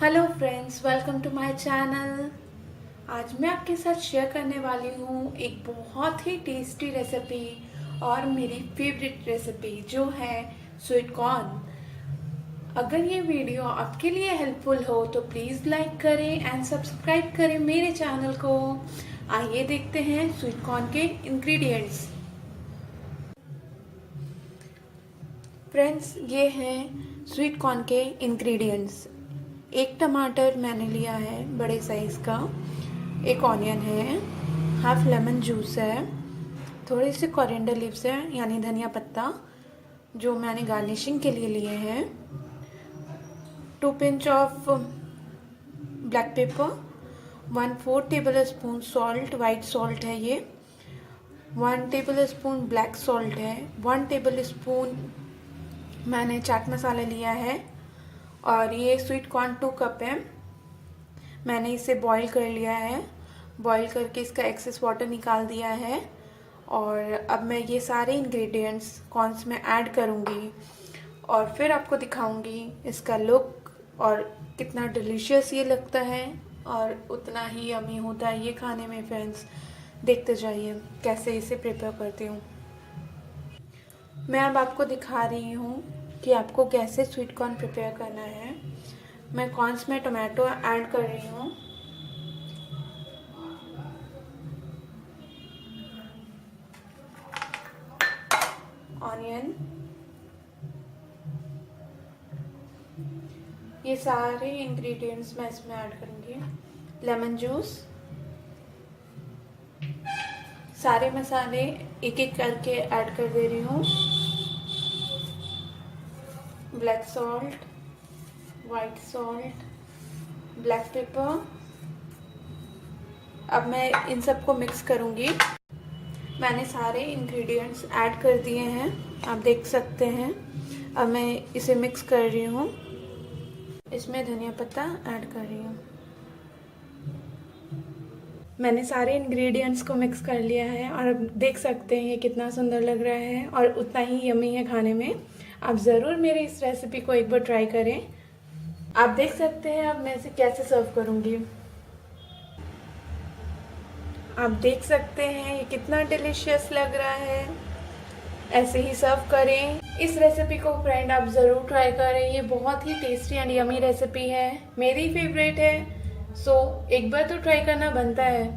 Hello friends, welcome to my channel. आज मैं आपके साथ शेयर करने वाली हूँ एक बहुत ही टेस्टी रेसिपी और मेरी फेवरेट रेसिपी जो है स्वीट कॉर्न। अगर ये वीडियो आपके लिए हेल्पफुल हो तो प्लीज़ लाइक करें एंड सब्सक्राइब करें मेरे चैनल को। आइए देखते हैं स्वीट कॉर्न के इंग्रेडिएंट्स। फ्रेंड्स, ये हैं स्वीट कॉर्न के इंग्रेडिएंट्स। एक टमाटर मैंने लिया है बड़े साइज़ का, एक ऑनियन है, हाफ लेमन जूस है, थोड़ी सी कोरिएंडर लीव्स है यानी धनिया पत्ता जो मैंने गार्निशिंग के लिए लिए हैं, 2 pinch of black pepper, 1/4 table spoon salt, white salt है ये, 1 टेबल स्पून ब्लैक सॉल्ट है, 1 टेबल स्पून मैंने चाट मसाला लिया है और ये स्वीट कॉर्न 2 कप है। मैंने इसे बॉईल कर लिया है, बॉईल करके इसका एक्सेस वाटर निकाल दिया है और अब मैं ये सारे इंग्रेडिएंट्स कॉर्न्स में ऐड करूँगी और फिर आपको दिखाऊँगी इसका लुक और कितना डिलीशियस ये लगता है और उतना ही यम्मी होता है ये खाने में। फ्रेंड्स, देखते जाइए कैसे इसे प्रिपेयर करती हूँ। मैं अब आपको दिखा रही हूँ कि आपको कैसे स्वीट कॉर्न प्रिपेयर करना है। मैं कॉर्न्स में टोमेटो ऐड कर रही हूँ, ऑनियन, ये सारे इंग्रेडिएंट्स मैं इसमें ऐड करूँगी, लेमन जूस, सारे मसाले एक एक करके ऐड कर दे रही हूँ, black salt, white salt, black pepper. अब मैं इन सबको मिक्स करूँगी। मैंने सारे इंग्रेडिएंट्स ऐड कर दिए हैं, आप देख सकते हैं। अब मैं इसे मिक्स कर रही हूँ, इसमें धनिया पत्ता ऐड कर रही हूँ। मैंने सारे इंग्रेडिएंट्स को मिक्स कर लिया है और अब देख सकते हैं ये कितना सुंदर लग रहा है और उतना ही यम्मी है खाने में। आप ज़रूर मेरी इस रेसिपी को एक बार ट्राई करें। आप देख सकते हैं अब मैं इसे कैसे सर्व करूँगी। आप देख सकते हैं ये कितना डिलीशियस लग रहा है। ऐसे ही सर्व करें। इस रेसिपी को फ्रेंड आप ज़रूर ट्राई करें, ये बहुत ही टेस्टी एंड यमी रेसिपी है, मेरी फेवरेट है। सो एक बार तो ट्राई करना बनता है।